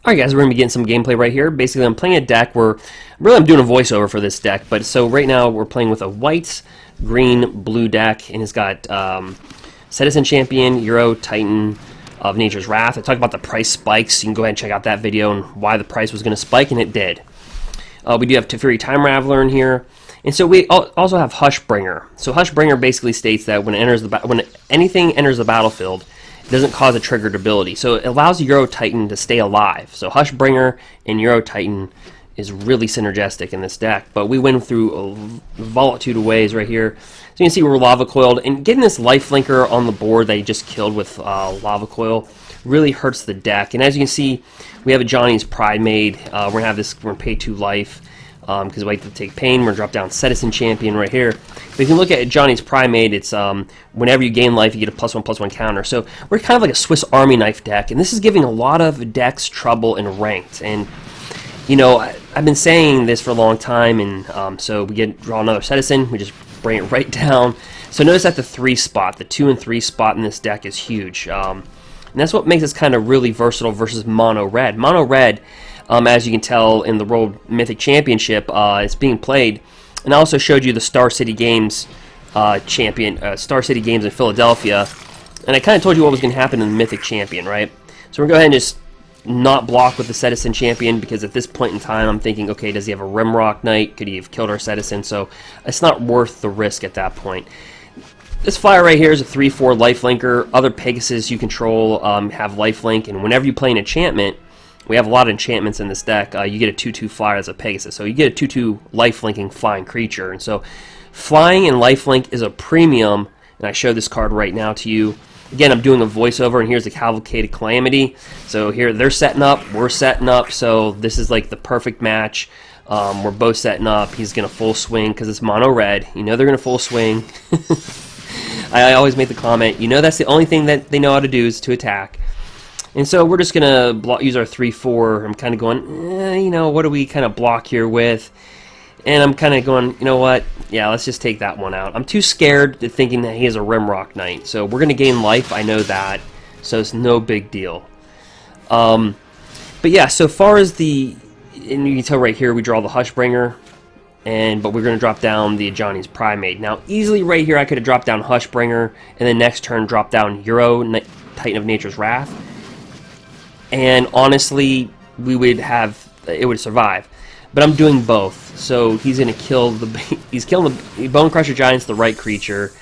Alright guys, we're going to be getting some gameplay right here. Basically, I'm playing a deck where, I'm doing a voiceover for this deck, but so right now we're playing with a white, green, blue deck, and it's got Setessan Champion, Euro, Titan of Nature's Wrath. I talked about the price spikes, so you can go ahead and check out that video and why the price was going to spike, and it did. We do have Teferi Time Raveler in here, and so we also have Hushbringer. So Hushbringer basically states that when anything enters the battlefield, it doesn't cause a triggered ability. So it allows Euro Titan to stay alive. So Hushbringer and Euro Titan is really synergistic in this deck. But we went through a multitude of ways right here. So you can see we're Lava Coiled. And getting this lifelinker on the board that you just killed with Lava Coil really hurts the deck. And as you can see, we have a Johnny's Pride made. We're going to have this, we're going to pay 2 life. Because we like to take pain, we're going to drop down Setessan Champion right here. But if you look at Johnny's Primate, it's whenever you gain life, you get a +1/+1 counter. So we're kind of like a Swiss Army knife deck, and this is giving a lot of decks trouble in ranked. And, you know, I've been saying this for a long time, and so we draw another Setessan, we just bring it right down. So notice that the 3 spot, the 2 and 3 spot in this deck is huge. And that's what makes us kind of really versatile versus mono red. Mono red, as you can tell in the World Mythic Championship, it's being played. And I also showed you the Star City Games Star City Games in Philadelphia. And I kind of told you what was going to happen in the Mythic Champion, right? So we're going to go ahead and just not block with the Setessan Champion, because at this point in time I'm thinking, okay, does he have a Rimrock Knight? Could he have killed our Setessan? So it's not worth the risk at that point. This flyer right here is a 3/4 lifelinker. Other Pegasus you control have lifelink, and whenever you play an enchantment, we have a lot of enchantments in this deck. You get a 2/2 flyer as a Pegasus. So you get a 2/2 lifelinking flying creature. And so flying and lifelink is a premium. And I show this card right now to you. Again, I'm doing a voiceover, and here's the Cavalcade of Calamity. So here they're setting up, we're setting up. So this is like the perfect match. We're both setting up. He's going to full swing because it's mono red. You know they're going to full swing. I always make the comment, you know that's the only thing that they know how to do is to attack. And so we're just going to use our 3/4. I'm kind of going, you know, what do we kind of block here with? And I'm kind of going, you know what? Yeah, let's just take that one out. I'm too scared to thinking that he has a Rimrock Knight. So we're going to gain life. I know that. So it's no big deal. But yeah, so far as and you can tell right here, we draw the Hushbringer. But we're going to drop down the Johnny's Primate. Now, easily right here, I could have dropped down Hushbringer. And then next turn, drop down Euro, Titan of Nature's Wrath. And honestly, it would survive. But I'm doing both. So he's going to kill he's killing the Bone Crusher Giant's the right creature.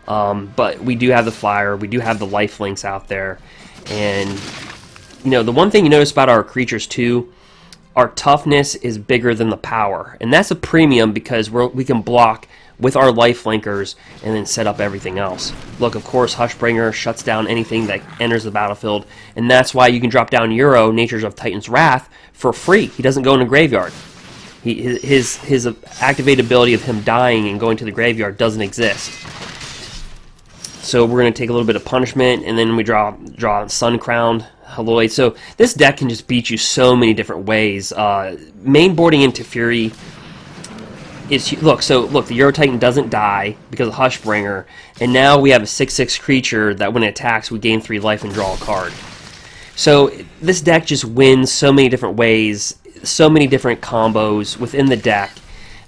But we do have the flyer. We do have the life links out there. And, you know, the one thing you notice about our creatures too, our toughness is bigger than the power. And that's a premium because we can block with our life linkers and then set up everything else. Look, of course, Hushbringer shuts down anything that enters the battlefield, and that's why you can drop down Euro, Natures of Titan's Wrath, for free. He doesn't go in the graveyard. His activated ability of him dying and going to the graveyard doesn't exist. So we're going to take a little bit of punishment, and then we draw Sun Crowned Heliod. So this deck can just beat you so many different ways. Main boarding into Fury. Look, the Euro Titan doesn't die because of Hushbringer, and now we have a 6/6 creature that when it attacks, we gain 3 life and draw a card. So this deck just wins so many different ways, so many different combos within the deck.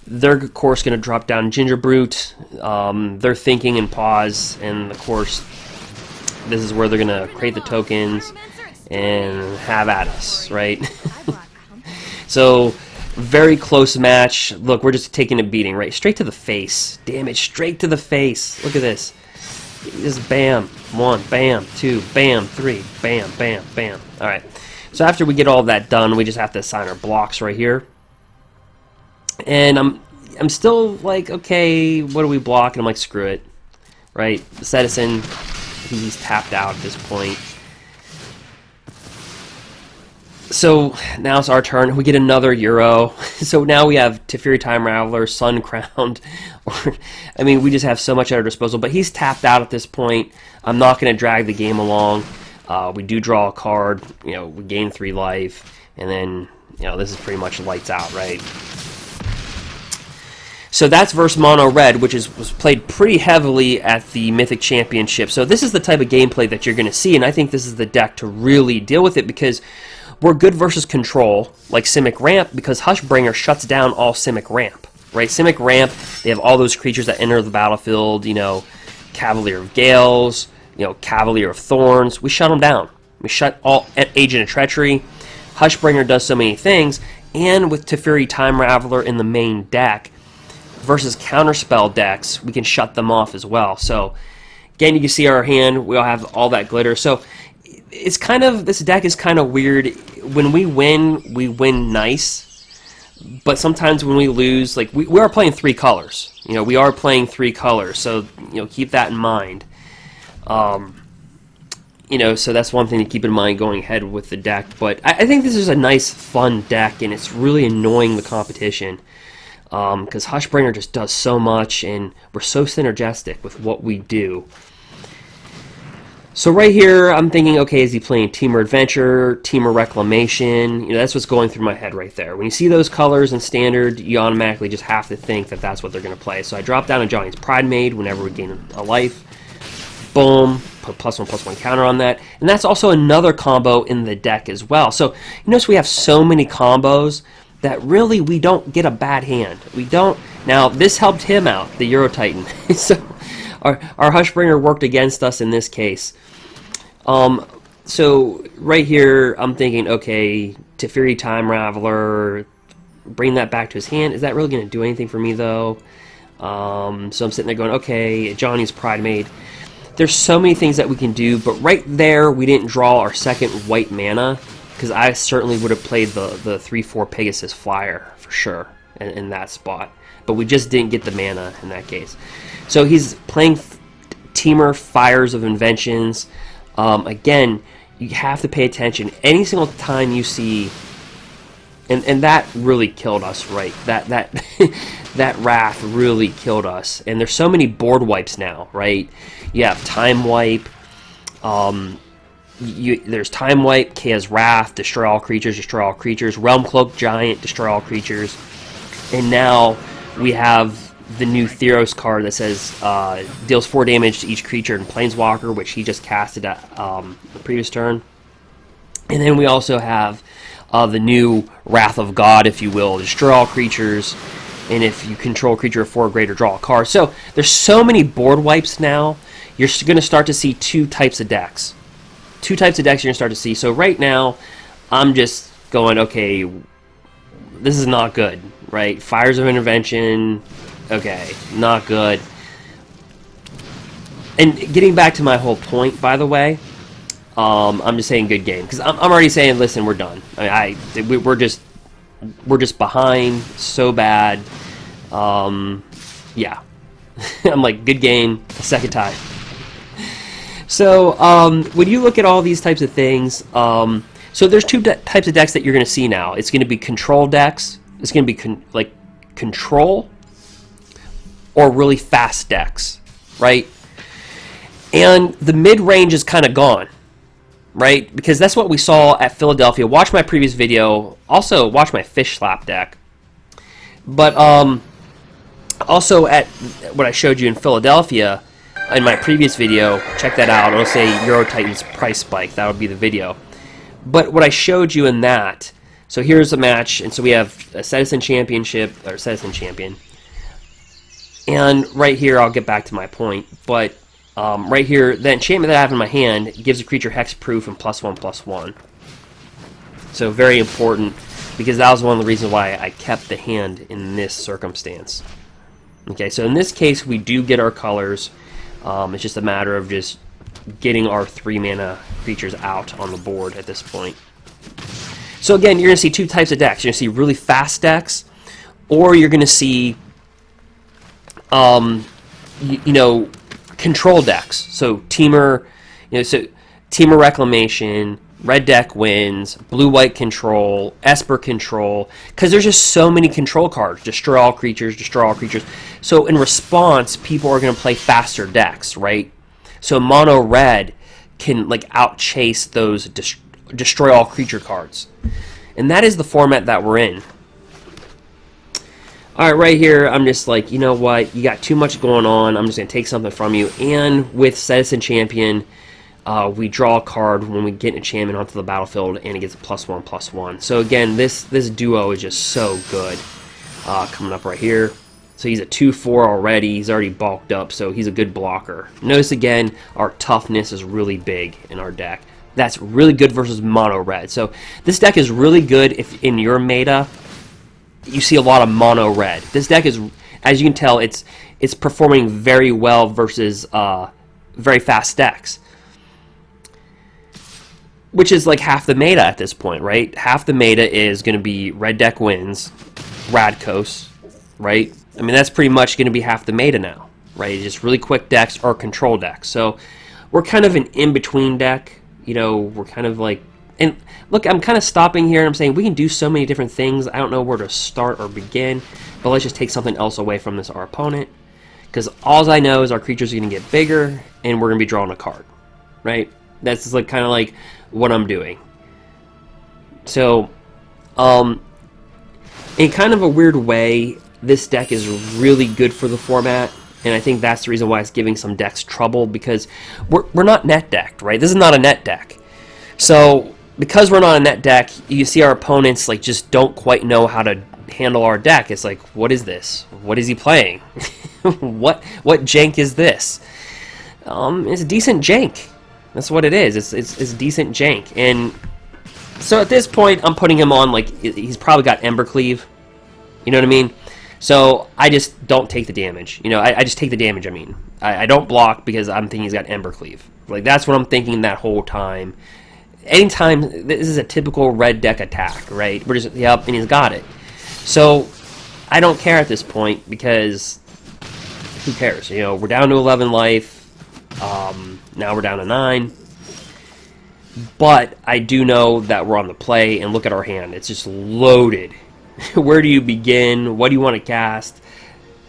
They're, of course, going to drop down Ginger Brute. They're thinking and pause, and, of course, this is where they're going to create the tokens and have at us, right? So very close match. Look, we're just taking a beating, right? Straight to the face. Damage straight to the face. Look at this. Just bam. 1, bam, 2, bam, 3, bam, bam, bam. Alright. So after we get all that done, we just have to assign our blocks right here. And I'm still like, okay, what do we block? And I'm like, screw it. Right? Setessan, he's tapped out at this point. So now it's our turn. We get another Euro. So now we have Teferi Time Raveler, Sun Crowned. I mean, we just have so much at our disposal. But he's tapped out at this point. I'm not going to drag the game along. We do draw a card. You know, we gain 3 life. And then, you know, this is pretty much lights out, right? So that's versus Mono Red, which was played pretty heavily at the Mythic Championship. So this is the type of gameplay that you're going to see. And I think this is the deck to really deal with it, because we're good versus control, like Simic Ramp, because Hushbringer shuts down all Simic Ramp, right? Simic Ramp, they have all those creatures that enter the battlefield, you know, Cavalier of Gales, you know, Cavalier of Thorns. We shut them down. We shut all Agent of Treachery. Hushbringer does so many things, and with Teferi Time Raveler in the main deck versus counterspell decks, we can shut them off as well. So again, you can see our hand, we all have all that glitter. So it's kind of, this deck is kind of weird. When we win nice, but sometimes when we lose, like we are playing 3 colors. You know, we are playing 3 colors, so you know, keep that in mind. You know, so that's one thing to keep in mind going ahead with the deck. But I think this is a nice, fun deck, and it's really annoying the competition because Hushbringer just does so much, and we're so synergistic with what we do. So right here, I'm thinking, okay, is he playing Temur Adventure, Temur Reclamation? You know, that's what's going through my head right there. When you see those colors in Standard, you automatically just have to think that that's what they're going to play. So I drop down a Johnny's Pride Maid whenever we gain a life. Boom, put +1/+1 counter on that. And that's also another combo in the deck as well. So you notice we have so many combos that really we don't get a bad hand. We don't. Now, this helped him out, the Euro Titan. So our Hushbringer worked against us in this case. So right here, I'm thinking, okay, Teferi Time Raveler, bring that back to his hand. Is that really going to do anything for me, though? So I'm sitting there going, okay, Johnny's Pride Maid. There's so many things that we can do, but right there, we didn't draw our second white mana, because I certainly would have played the 3/4 Pegasus Flyer, for sure, in that spot. But we just didn't get the mana in that case. So he's playing Temur Fires of Inventions. Again, you have to pay attention. Any single time you see, and that really killed us, right? That that Wrath really killed us. And there's so many board wipes now, right? You have Time Wipe. There's Time Wipe, Kaya's Wrath, destroy all creatures, Realm Cloak Giant, destroy all creatures. And now we have the new Theros card that says deals 4 damage to each creature in Planeswalker, which he just casted at the previous turn. And then we also have the new Wrath of God, if you will, destroy all creatures, and if you control a creature of 4 or greater, draw a card. So there's so many board wipes now. You're going to start to see 2 types of decks. 2 types of decks you're going to start to see. So right now, I'm just going, okay, this is not good, right? Fires of Intervention, okay, not good. And getting back to my whole point, by the way, I'm just saying good game, because I'm already saying, listen, we're done. We're just behind so bad. Yeah, I'm like, good game, a second time. So when you look at all these types of things, so there's 2 types of decks that you're going to see now. It's going to be control decks. It's going to be like control or really fast decks, right? And the mid-range is kind of gone, right? Because that's what we saw at Philadelphia. Watch my previous video. Also, watch my Fish Slap deck. But also at what I showed you in Philadelphia in my previous video, check that out. It'll say Euro Titans price spike. That would be the video. But what I showed you in that, so here's a match, and so we have a Setessan Championship, or Setessan Champion. And right here, I'll get back to my point, but right here, the enchantment that I have in my hand gives a creature hexproof and +1/+1. So very important, because that was one of the reasons why I kept the hand in this circumstance. Okay, so in this case, we do get our colors. It's just a matter of just getting our 3 mana creatures out on the board at this point. So again, you're going to see 2 types of decks. You're going to see really fast decks, or you're going to see you know, control decks. So Temur, you know, so Temur Reclamation, red deck wins, blue-white control, Esper control, because there's just so many control cards. Destroy all creatures, destroy all creatures. So in response, people are going to play faster decks, right? So mono red can like outchase those destroy all creature cards, and that is the format that we're in. All right, right here, I'm just like, you know what? You got too much going on. I'm just going to take something from you. And with Setessan Champion, we draw a card when we get an enchantment onto the battlefield, and it gets a +1/+1. So again, this duo is just so good. Coming up right here. So he's a 2/4 already. He's already bulked up, so he's a good blocker. Notice again, our toughness is really big in our deck. That's really good versus mono red. So this deck is really good if in your meta you see a lot of mono red. This deck is, as you can tell, it's performing very well versus very fast decks, which is like half the meta at this point, right? Half the meta is going to be red deck wins, Radkos, right? I mean, that's pretty much going to be half the meta now, right? Just really quick decks or control decks. So we're kind of an in-between deck. You know, we're kind of like, and look, I'm kind of stopping here and I'm saying we can do so many different things. I don't know where to start or begin, but let's just take something else away from our opponent, because all I know is our creatures are going to get bigger and we're going to be drawing a card, right? That's just like kind of like what I'm doing. So, in kind of a weird way, this deck is really good for the format. And I think that's the reason why it's giving some decks trouble, because we're not net decked, right? This is not a net deck. So because we're not a net deck, you see our opponents like just don't quite know how to handle our deck. It's like, what is this? What is he playing? what jank is this? It's decent jank. That's what it is. It's decent jank. And so at this point, I'm putting him on like he's probably got Embercleave. You know what I mean? So I just don't take the damage. You know, I just take the damage, I mean. I don't block because I'm thinking he's got Embercleave. Like, that's what I'm thinking that whole time. Anytime, this is a typical red deck attack, right? We're just, yep, and he's got it. So I don't care at this point, because who cares? You know, we're down to 11 life. Now we're down to 9. But I do know that we're on the play, and look at our hand. It's just loaded. Where do you begin? What do you want to cast?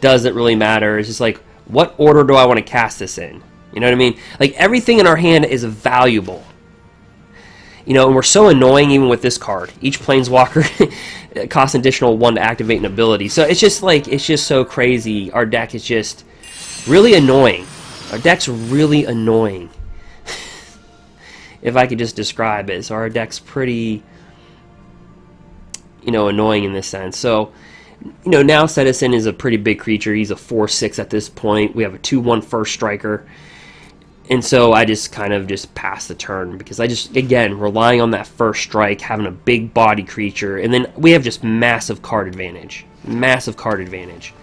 Doesn't really matter. It's just like, what order do I want to cast this in? You know what I mean? Like, everything in our hand is valuable. You know, and we're so annoying even with this card. Each Planeswalker costs an additional 1 to activate an ability. So it's just like, it's just so crazy. Our deck is just really annoying. Our deck's really annoying. If I could just describe it. So our deck's pretty, you know, annoying in this sense. So, you know, now Setessan is a pretty big creature. He's a 4/6 at this point. We have a 2/1 first striker. And so I just kind of just pass the turn, because I just, again, relying on that first strike, having a big body creature, and then we have just massive card advantage. Massive card advantage.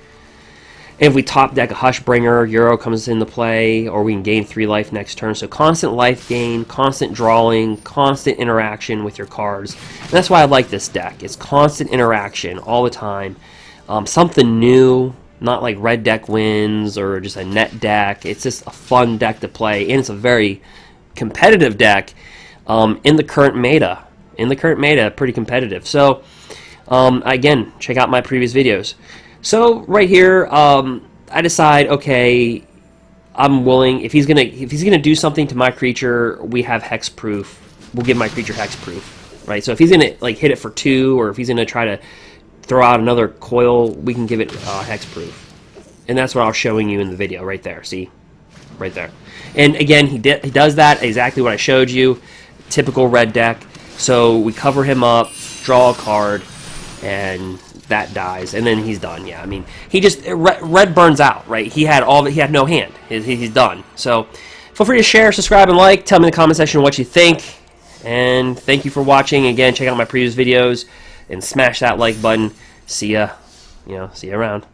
And if we top deck a Hushbringer, Euro comes into play, or we can gain 3 life next turn. So constant life gain, constant drawing, constant interaction with your cards. And that's why I like this deck. It's constant interaction all the time. Something new, not like red deck wins or just a net deck. It's just a fun deck to play, and it's a very competitive deck in the current meta. In the current meta, pretty competitive. So again, check out my previous videos. So right here, I decide, okay, I'm willing. If he's gonna do something to my creature, we have hexproof. We'll give my creature hexproof, right? So if he's gonna like hit it for 2, or if he's gonna try to throw out another coil, we can give it hexproof. And that's what I was showing you in the video right there. See, right there. And again, he does that exactly what I showed you. Typical red deck. So we cover him up, draw a card, and that dies, and then he's done. Yeah, I mean, he just red burns out, right? He had no hand. He's done. So feel free to share, subscribe, and like. Tell me in the comment section what you think, and thank you for watching. Again, check out my previous videos and smash that like button. See ya. See ya around.